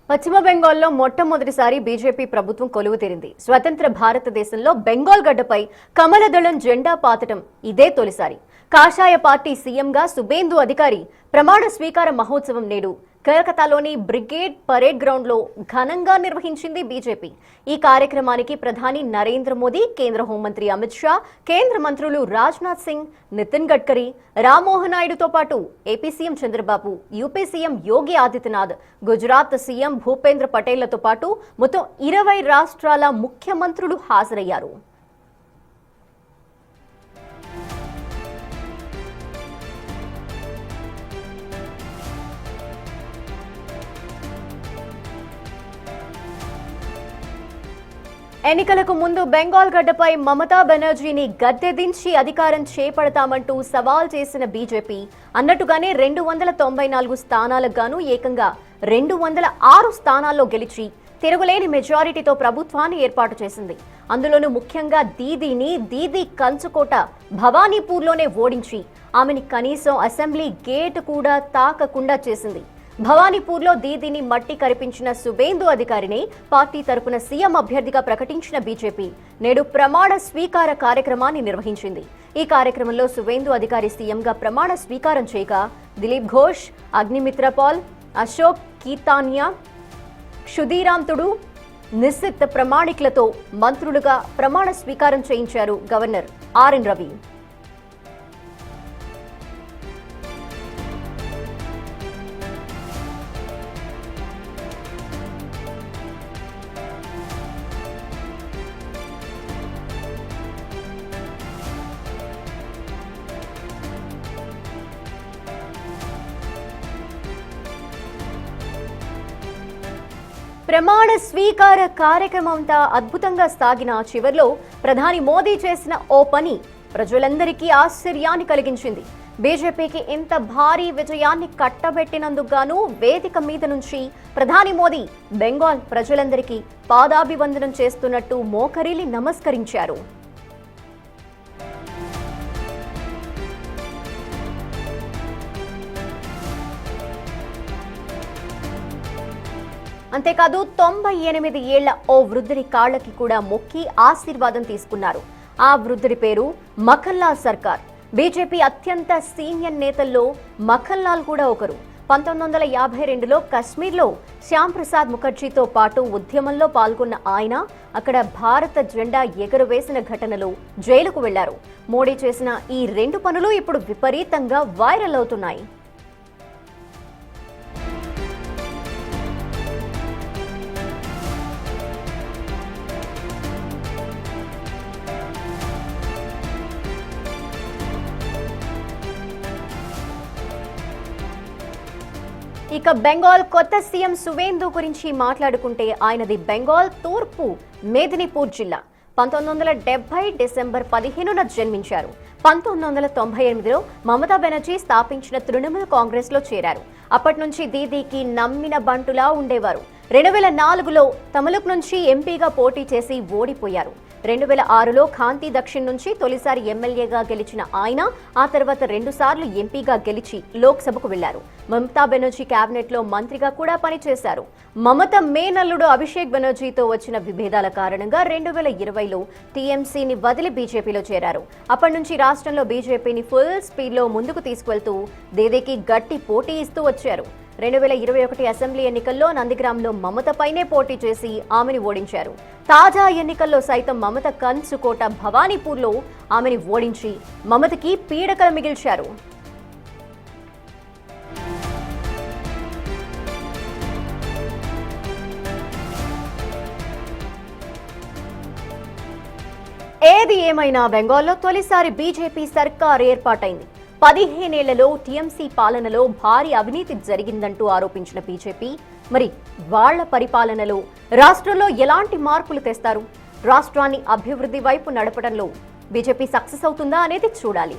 పశ్చిమ బెంగాల్లో మొట్టమొదటిసారి బీజేపీ ప్రభుత్వం కొలువు తీరింది. స్వతంత్ర భారతదేశంలో బెంగాల్ గడ్డపై కమలదళం జెండా పాతటం ఇదే తొలిసారి. కాషాయ పార్టీ సీఎంగా సుబేందు అధికారి ప్రమాణ స్వీకార మహోత్సవం నేడు కలకత్తాలోని బ్రిగేడ్ పరేడ్ గ్రౌండ్ లో ఘనంగా నిర్వహించింది బీజేపీ. ఈ కార్యక్రమానికి ప్రధాని నరేంద్ర మోదీ, కేంద్ర హోంమంత్రి అమిత్ షా, కేంద్ర మంత్రులు రాజ్నాథ్ సింగ్, నితిన్ గడ్కరీ, రామ్మోహన్ నాయుడుతో పాటు AP CM Chandrababu, UP CM Yogi Adityanath, Gujarat CM Bhupendra పటేళ్లతో పాటు మొత్తం 20 రాష్ట్రాల ముఖ్యమంత్రులు హాజరయ్యారు. ఎన్నికలకు ముందు బెంగాల్ గడ్డపై మమతా బెనర్జీని గద్దెదించి అధికారం చేపడతామంటూ సవాల్ చేసిన బీజేపీ అన్నట్టుగానే 294 స్థానాలకు గాను ఏకంగా 206 స్థానాల్లో గెలిచి తిరుగులేని మెజారిటీతో ప్రభుత్వాన్ని ఏర్పాటు చేసింది. అందులోనూ ముఖ్యంగా దీదీ కంచుకోట భవానీపూర్లోనే ఓడించి ఆమెని కనీసం అసెంబ్లీ గేట్ కూడా తాకకుండా చేసింది. భవానీపూర్లో దీదీని మట్టి కరిపించిన సుబేందు అధికారిని పార్టీ తరపున సీఎం అభ్యర్థిగా ప్రకటించిన బీజేపీ నేడు ప్రమాణ స్వీకార కార్యక్రమాన్ని నిర్వహించింది. ఈ కార్యక్రమంలో సుబేందు అధికారి సీఎంగా ప్రమాణ స్వీకారం చేయగా దిలీప్ ఘోష్, అగ్నిమిత్ర పాల్, అశోక్ కీతానియా, క్షుదీరాంతుడు, నిశ్చిత్ ప్రమాణికులతో మంత్రులుగా ప్రమాణ స్వీకారం చేయించారు గవర్నర్ ఆర్ఎన్ రవి. ప్రమాణ స్వీకార కార్యక్రమంతా అద్భుతంగా సాగిన చివర్లో ప్రధాని మోదీ చేసిన ఓ పని ప్రజలందరికీ ఆశ్చర్యాన్ని కలిగించింది. బీజేపీకి ఇంత భారీ విజయాన్ని కట్టబెట్టినందుకు గాను వేదిక మీద నుంచి ప్రధాని మోదీ బెంగాల్ ప్రజలందరికీ పాదాభివందనం చేస్తున్నట్టు మోకరిల్లి నమస్కరించారు. అంతేకాదు 98 ఏళ్ల ఓ వృద్ధుడి కాళ్లకి కూడా మొక్కి ఆశీర్వాదం తీసుకున్నారు. ఆ వృద్ధుడి పేరు మఖన్లాల్ సర్కార్. బీజేపీ అత్యంత సీనియర్ నేతల్లో మఖన్లాల్ కూడా ఒకరు. 1952లో కశ్మీర్లో శ్యామ్ ప్రసాద్ ముఖర్జీతో పాటు ఉద్యమంలో పాల్గొన్న ఆయన అక్కడ భారత జెండా ఎగురవేసిన ఘటనలో జైలుకు వెళ్లారు. మోడీ చేసిన ఈ 2 పనులు ఇప్పుడు విపరీతంగా వైరల్ అవుతున్నాయి. ఇక బెంగాల్ కొత్త సీఎం సువేందు గురించి మాట్లాడుకుంటే ఆయనది బెంగాల్ తూర్పు మేదినీపూర్ జిల్లా. 1970 డిసెంబర్ 15న జన్మించారు. 1998లో మమతా బెనర్జీ స్థాపించిన తృణమూల్ కాంగ్రెస్ లో చేరారు. అప్పటి నుంచి దీదీకి నమ్మిన బంటులా ఉండేవారు. 2004లో తమలుక్ నుంచి ఎంపీగా పోటీ చేసి ఓడిపోయారు. 2006లో ఖాంతి దక్షిణ్ నుంచి తొలిసారి ఎమ్మెల్యేగా గెలిచిన ఆయన ఆ తర్వాత 2 సార్లు ఎంపీగా గెలిచి లోక్సభకు వెళ్లారు. మమతా బెనర్జీ కేబినెట్ లో మంత్రిగా కూడా పనిచేశారు. మమత మేనల్లుడు అభిషేక్ బెనర్జీతో వచ్చిన విభేదాల కారణంగా 2020లో టీఎంసీని వదిలి బీజేపీలో చేరారు. అప్పటి నుంచి రాష్ట్రంలో బీజేపీని ఫుల్ స్పీడ్ లో ముందుకు తీసుకువెళ్తూ దీదీకి గట్టి పోటీ ఇస్తూ వచ్చారు. 2021 అసెంబ్లీ ఎన్నికల్లో నందిగ్రామ్లో మమతపైనే పోటీ చేసి ఆమెని ఓడించారు. తాజా ఎన్నికల్లో సైతం మమత కంచుకోట భవానీపూర్లో ఆమెని ఓడించి మమతకి పీడకలు మిగిల్చారు. ఏది ఏమైనా బెంగాల్లో తొలిసారి బీజేపీ సర్కార్ ఏర్పాటైంది. 15 ఏళ్లలో టీఎంసీ పాలనలో భారీ అవినీతి జరిగిందంటూ ఆరోపించిన బీజేపీ మరి వాళ్ల పరిపాలనలో రాష్ట్రంలో ఎలాంటి మార్పులు తెస్తారు? రాష్ట్రాన్ని అభివృద్ధి వైపు నడపడంలో బీజేపీ సక్సెస్ అవుతుందా అనేది చూడాలి.